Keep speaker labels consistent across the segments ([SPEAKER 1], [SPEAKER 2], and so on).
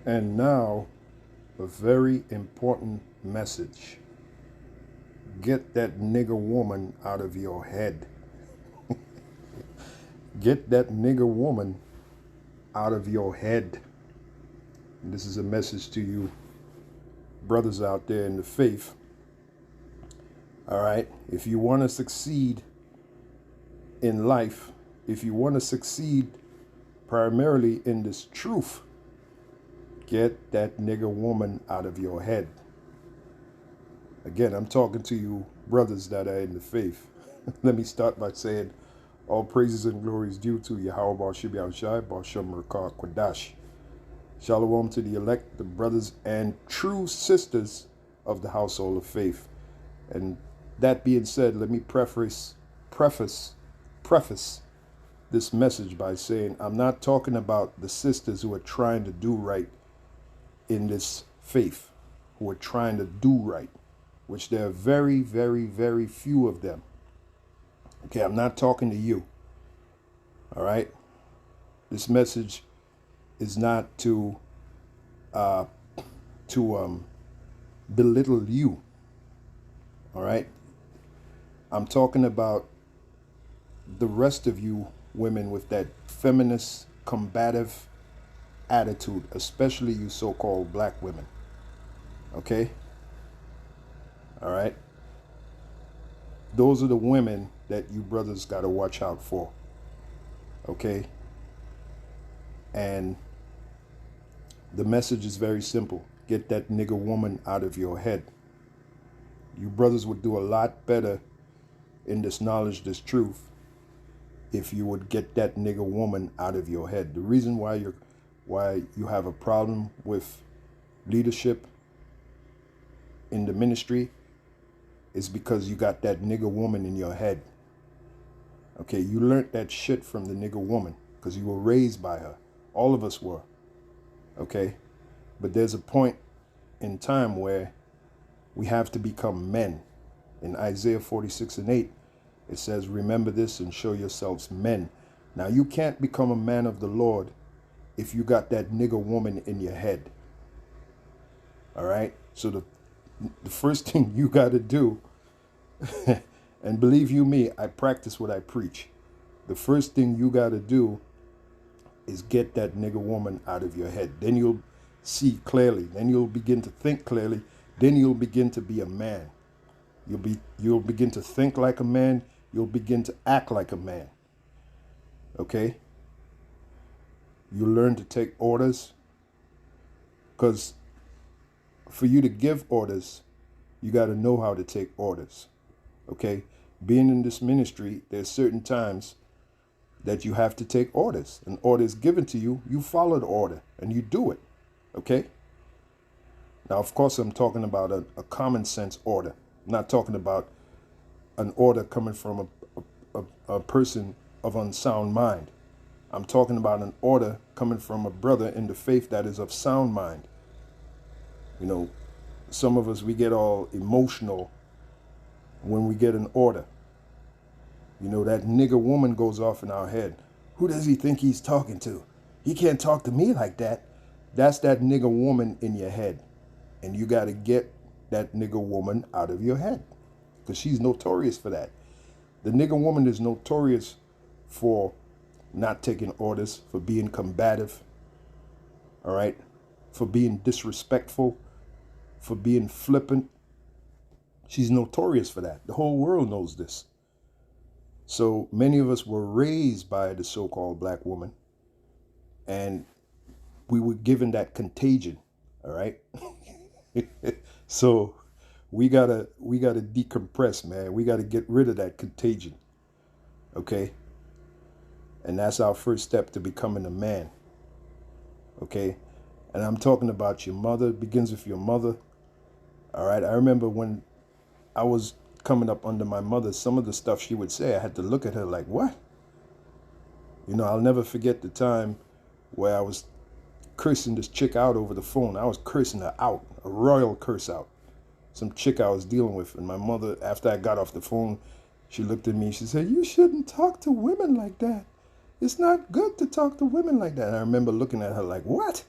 [SPEAKER 1] And now, a very important message. Get that nigger woman out of your head. Get that nigger woman out of your head. And this is a message to you brothers out there in the faith. All right. If you want to succeed in life, if you want to succeed primarily in this truth, get that nigger woman out of your head. Again, I'm talking to you brothers that are in the faith. Let me start by saying all praises and glories due to Yahweh Shibbi Shai Shem Rakah Kwadash. Shalom to the elect, the brothers and true sisters of the household of faith. And that being said, let me preface this message by saying I'm not talking about the sisters who are trying to do right in this faith, who are trying to do right, which there are very, very, very few of them. Okay, I'm not talking to you. All right? This message is not to belittle you. All right? I'm talking about the rest of you women with that feminist, combative attitude, especially you so-called black women. Okay? All right? Those are the women that you brothers got to watch out for. Okay? And the message is very simple. Get that nigger woman out of your head. You brothers would do a lot better in this knowledge, this truth, if you would get that nigger woman out of your head. The reason why you have a problem with leadership in the ministry is because you got that nigger woman in your head. Okay, you learned that shit from the nigger woman because you were raised by her. All of us were. Okay? But there's a point in time where we have to become men. In Isaiah 46:8, it says, remember this and show yourselves men. Now, you can't become a man of the Lord if you got that nigger woman in your head. All right? So the first thing you got to do, and believe you me, I practice what I preach. The first thing you got to do is get that nigger woman out of your head. Then you'll see clearly. Then you'll begin to think clearly. Then you'll begin to be a man. You'll begin to think like a man. You'll begin to act like a man. Okay? You learn to take orders. Because for you to give orders, you got to know how to take orders. Okay? Being in this ministry, there's certain times that you have to take orders. An order is given to you, you follow the order, and you do it. Okay? Now, of course, I'm talking about a common sense order. I'm not talking about an order coming from a person of unsound mind. I'm talking about an order coming from a brother in the faith that is of sound mind. You know, some of us, we get all emotional when we get an order. You know, that nigger woman goes off in our head. Who does he think he's talking to? He can't talk to me like that. That's that nigger woman in your head. And you got to get that nigger woman out of your head. Because she's notorious for that. The nigger woman is notorious for not taking orders, for being combative. All right? For being disrespectful. For being flippant. She's notorious for that. The whole world knows this. So many of us were raised by the so-called black woman, and we were given that contagion. All right. So we gotta decompress, man. We gotta get rid of that contagion. Okay. And that's our first step to becoming a man. Okay. And I'm talking about your mother. It begins with your mother. All right. I remember when I was coming up under my mother, some of the stuff she would say, I had to look at her like, what? You know, I'll never forget the time where I was cursing this chick out over the phone. I was cursing her out, a royal curse out. Some chick I was dealing with. And my mother, after I got off the phone, she looked at me, she said, you shouldn't talk to women like that. It's not good to talk to women like that. And I remember looking at her like, what?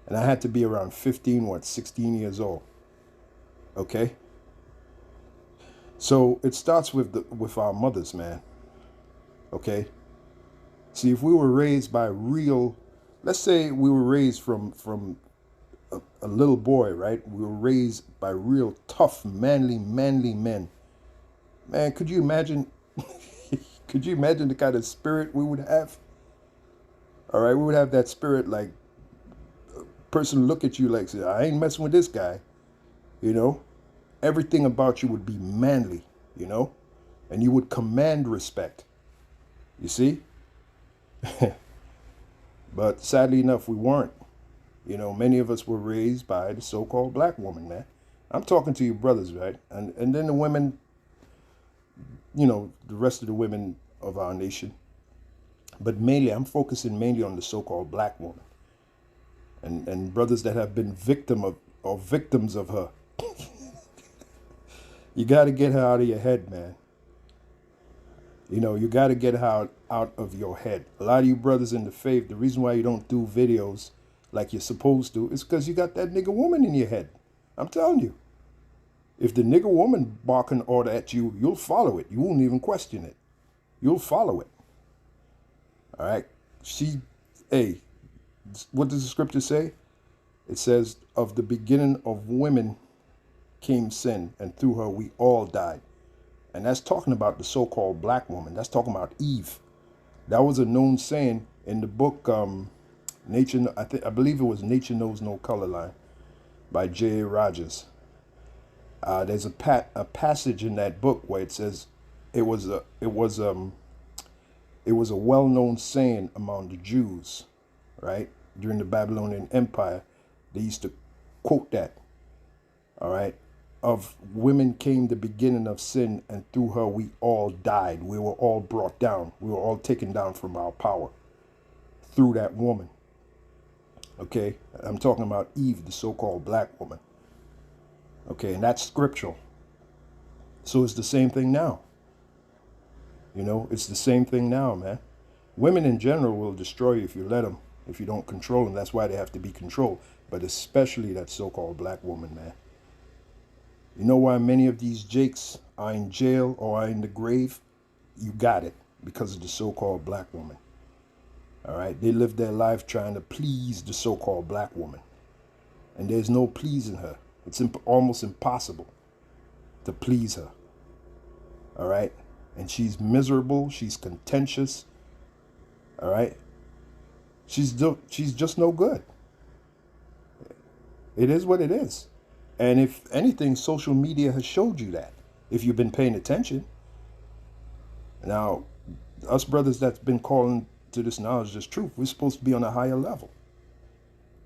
[SPEAKER 1] And I had to be around 15, 16 years old. Okay? So it starts with our mothers, man. Okay? See, if we were raised by real, let's say we were raised from a little boy, right? We were raised by real tough, manly men. Man, could you imagine? Could you imagine the kind of spirit we would have? All right, we would have that spirit like person look at you like, say, I ain't messing with this guy. You know, everything about you would be manly. You know, and you would command respect. You see? But sadly enough, we weren't. You know, many of us were raised by the so-called black woman, man. I'm talking to you brothers, right? And then the women, you know, the rest of the women of our nation. But mainly, I'm focusing mainly on the so-called black woman. And brothers that have been victims of her. You got to get her out of your head, man. You know, you got to get her out of your head. A lot of you brothers in the faith, the reason why you don't do videos like you're supposed to is because you got that nigga woman in your head. I'm telling you. If the nigga woman bark an order at you, you'll follow it. You won't even question it. You'll follow it. All right? Hey, what does the scripture say? It says, of the beginning of women came sin, and through her we all died. And that's talking about the so-called black woman. That's talking about Eve. That was a known saying in the book, Nature. I believe it was Nature Knows No Color Line by J.A. Rogers. There's a passage in that book where it says it was a well-known saying among the Jews, right? During the Babylonian Empire, they used to quote that. All right. Of women came the beginning of sin, and through her we all died. We were all brought down. We were all taken down from our power through that woman. Okay, I'm talking about Eve, the so-called black woman. Okay, and that's scriptural. So it's the same thing now. You know, it's the same thing now, man. Women in general will destroy you if you let them, if you don't control them. That's why they have to be controlled. But especially that so-called black woman, man. You know why many of these jakes are in jail or are in the grave? You got it, because of the so-called black woman. All right, they live their life trying to please the so-called black woman. And there's no pleasing her. It's almost impossible to please her. All right, and she's miserable, she's contentious. All right, she's just no good. It is what it is. And if anything, social media has showed you that, if you've been paying attention. Now, us brothers that's been calling to this knowledge, this truth, we're supposed to be on a higher level.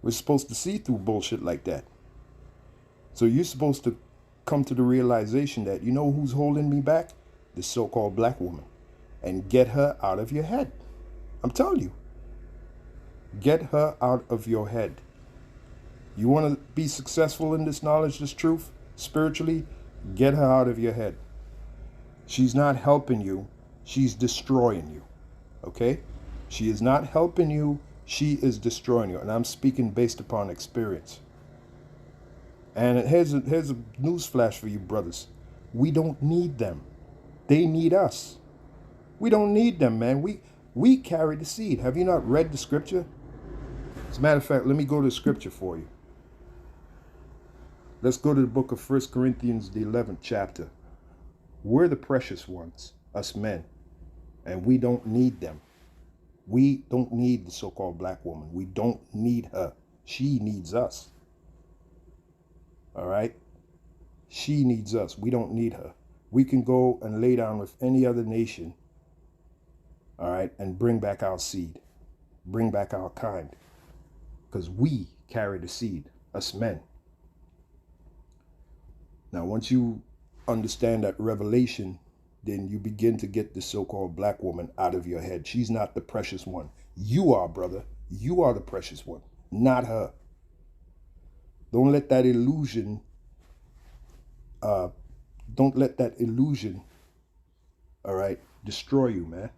[SPEAKER 1] We're supposed to see through bullshit like that. So you're supposed to come to the realization that, you know who's holding me back? This so-called black woman. And get her out of your head. I'm telling you. Get her out of your head. You want to be successful in this knowledge, this truth, spiritually? Get her out of your head. She's not helping you. She's destroying you. Okay? She is not helping you. She is destroying you. And I'm speaking based upon experience. And here's a news flash for you brothers. We don't need them. They need us. We don't need them, man. We carry the seed. Have you not read the scripture? As a matter of fact, let me go to the scripture for you. Let's go to the book of 1 Corinthians, the 11th chapter. We're the precious ones, us men, and we don't need them. We don't need the so-called black woman. We don't need her. She needs us. All right? She needs us. We don't need her. We can go and lay down with any other nation, all right, and bring back our seed, bring back our kind, because we carry the seed, us men. Now, once you understand that revelation, then you begin to get the so-called black woman out of your head. She's not the precious one. You are, brother. You are the precious one, not her. Don't let that illusion, all right, destroy you, man.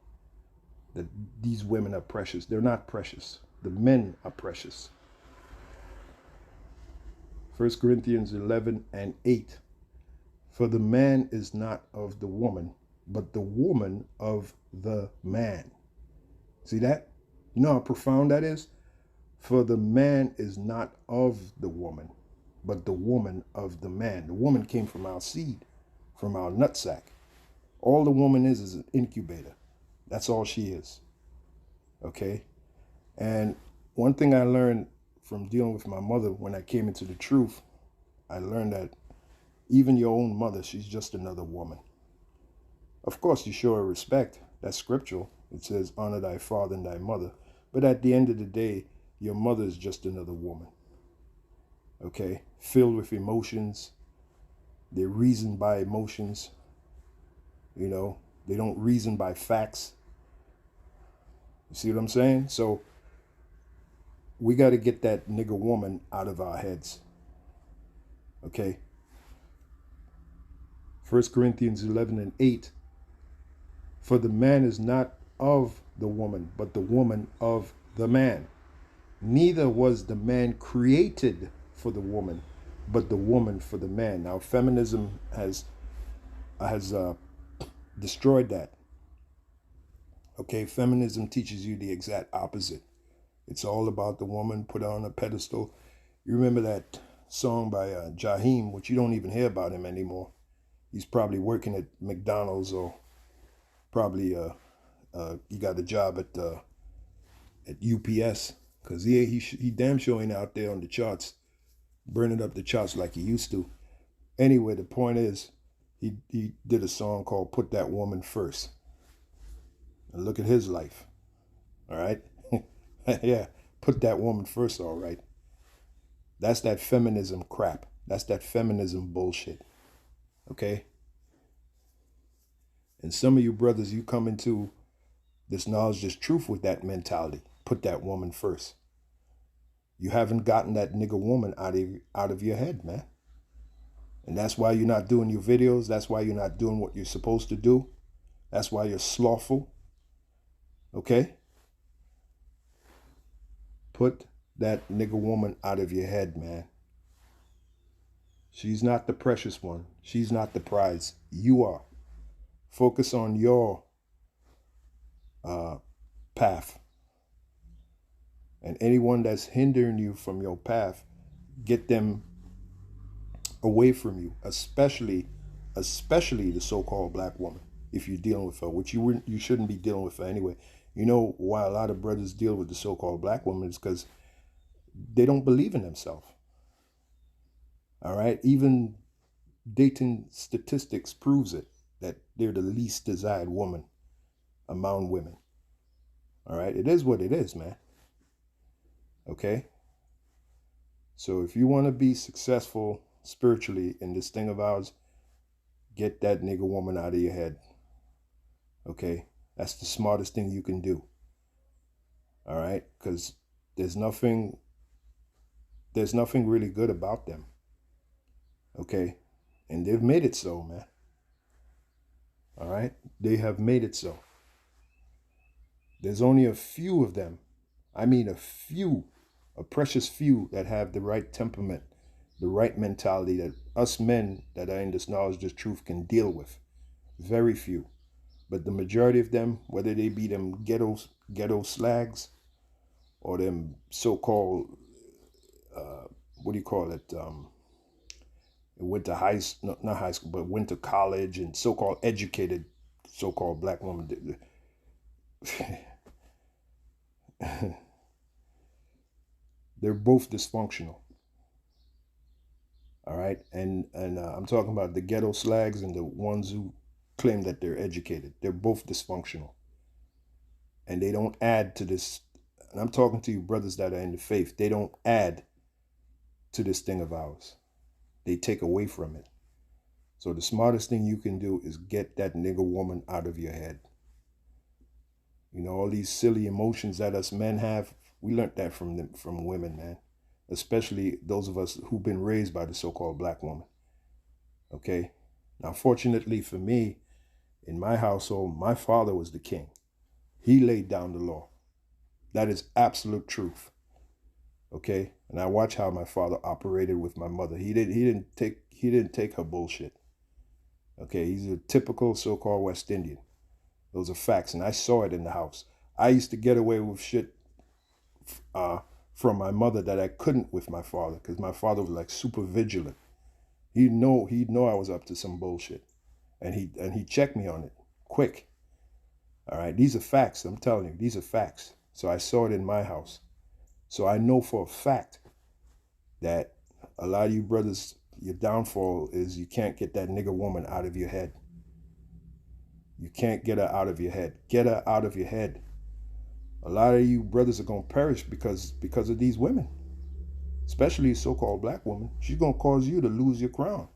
[SPEAKER 1] That these women are precious. They're not precious. The men are precious. First Corinthians 11 and 8. For the man is not of the woman, but the woman of the man. See that? You know how profound that is? For the man is not of the woman, but the woman of the man. The woman came from our seed, from our nutsack. All the woman is an incubator. That's all she is. Okay? And one thing I learned from dealing with my mother when I came into the truth, I learned that even your own mother, she's just another woman. Of course, you show her respect. That's scriptural. It says, honor thy father and thy mother. But at the end of the day, your mother is just another woman. Okay? Filled with emotions. They're reasoned by emotions. You know, they don't reason by facts. You see what I'm saying? So we got to get that nigger woman out of our heads. Okay? 1 Corinthians 11 and 8. For the man is not of the woman, but the woman of the man. Neither was the man created for the woman, but the woman for the man. Now, feminism has destroyed that. Okay, feminism teaches you the exact opposite. It's all about the woman put on a pedestal. You remember that song by Jaheim, which you don't even hear about him anymore. He's probably working at McDonald's, or probably he got a job at UPS, because he damn sure ain't out there on the charts, burning up the charts like he used to. Anyway, the point is, he did a song called Put That Woman First. And look at his life. All right? Yeah, put that woman first, all right. That's that feminism crap. That's that feminism bullshit. Okay? And some of you brothers, you come into this knowledge, this truth with that mentality. Put that woman first. You haven't gotten that nigger woman out of your head, man. And that's why you're not doing your videos. That's why you're not doing what you're supposed to do. That's why you're slothful. Okay? Put that nigger woman out of your head, man. She's not the precious one. She's not the prize. You are. Focus on your path. And anyone that's hindering you from your path, get them away from you, especially the so-called black woman, if you're dealing with her, which you shouldn't be dealing with her anyway. You know why a lot of brothers deal with the so-called black woman is because they don't believe in themselves. All right? Even dating statistics proves it, that they're the least desired woman among women. All right? It is what it is, man. Okay? So if you want to be successful spiritually in this thing of ours, get that nigger woman out of your head. Okay? That's the smartest thing you can do. All right? Because there's nothing really good about them. Okay? And they've made it so, man. All right? They have made it so. There's only a few of them. I mean a few, a precious few that have the right temperament, the right mentality that us men that are in this knowledge, this truth can deal with. Very few. But the majority of them, whether they be them ghetto slags or them so-called, what do you call it? Went to not high school, but went to college and so-called educated, so-called black woman. They're both dysfunctional. All right, and I'm talking about the ghetto slags and the ones who claim that they're educated. They're both dysfunctional, and they don't add to this. And I'm talking to you brothers that are in the faith. They don't add to this thing of ours. They take away from it. So the smartest thing you can do is get that nigger woman out of your head. You know, all these silly emotions that us men have, we learned that from women, man. Especially those of us who've been raised by the so-called black woman. Okay? Now, fortunately for me, in my household, my father was the king. He laid down the law. That is absolute truth. Okay? And I watch how my father operated with my mother. He didn't take her bullshit. Okay, he's a typical so-called West Indian. Those are facts, and I saw it in the house. I used to get away with shit from my mother that I couldn't with my father, because my father was like super vigilant. He'd know I was up to some bullshit, and he checked me on it quick. All right, these are facts. I'm telling you, these are facts. So I saw it in my house. So I know for a fact that a lot of you brothers, your downfall is you can't get that nigger woman out of your head. You can't get her out of your head. Get her out of your head. A lot of you brothers are going to perish because of these women, especially so-called black women. She's going to cause you to lose your crown.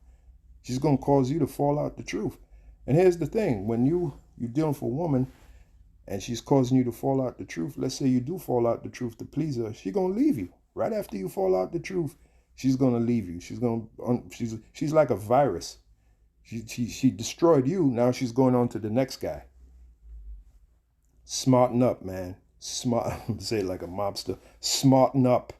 [SPEAKER 1] She's going to cause you to fall out the truth. And here's the thing. When you're dealing with a woman and she's causing you to fall out the truth, let's say you do fall out the truth to please her, she's going to leave you. Right after you fall out the truth, she's going to leave you. She's like a virus. She destroyed you. Now she's going on to the next guy. Smarten up, man. Say it like a mobster. Smarten up.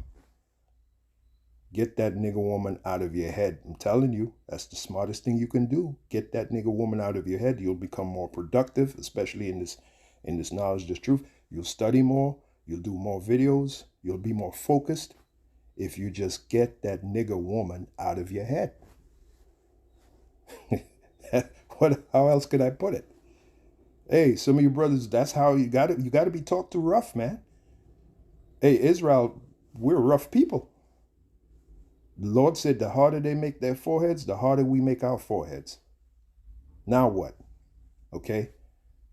[SPEAKER 1] Get that nigger woman out of your head. I'm telling you, that's the smartest thing you can do. Get that nigger woman out of your head. You'll become more productive, especially in this knowledge, this truth. You'll study more. You'll do more videos. You'll be more focused if you just get that nigger woman out of your head. How else could I put it? Hey, some of you brothers, that's how you got to be talked to rough, man. Hey, Israel, we're rough people. The Lord said the harder they make their foreheads, the harder we make our foreheads. Now what? Okay?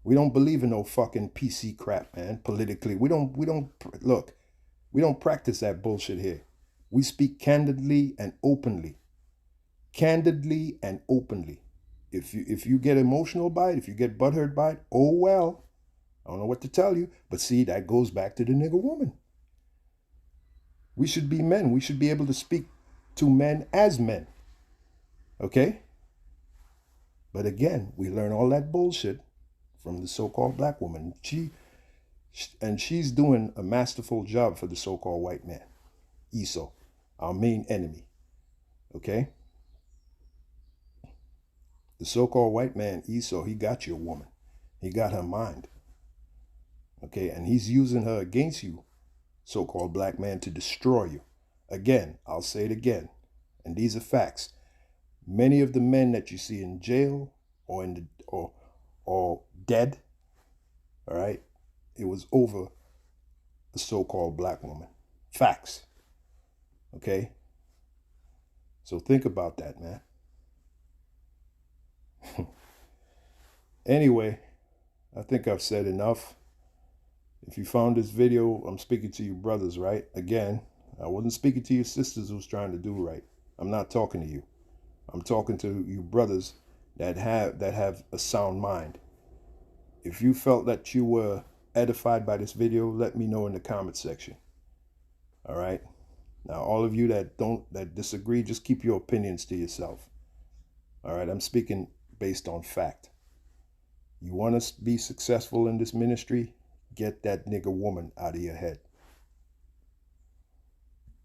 [SPEAKER 1] We don't believe in no fucking PC crap, man. Politically, we don't look. We don't practice that bullshit here. We speak candidly and openly. Candidly and openly. If you get emotional by it, if you get butthurt by it, oh well. I don't know what to tell you, but see, that goes back to the nigger woman. We should be men. We should be able to speak to men as men. Okay? But again, we learn all that bullshit from the so-called black woman. She's doing a masterful job for the so-called white man. Esau, our main enemy. Okay? The so-called white man, Esau, he got your woman. He got her mind. Okay? And he's using her against you, so-called black man, to destroy you. Again, I'll say it again. And these are facts. Many of the men that you see in jail or or dead, all right, it was over the so-called black woman. Facts. Okay? So think about that, man. Anyway, I think I've said enough. If you found this video, I'm speaking to you brothers, right? Again, I wasn't speaking to your sisters who's trying to do right. I'm not talking to you. I'm talking to you brothers that have a sound mind. If you felt that you were edified by this video, let me know in the comment section. All right? Now, all of you that disagree, just keep your opinions to yourself. All right? I'm speaking based on fact. You want to be successful in this ministry? Get that nigger woman out of your head.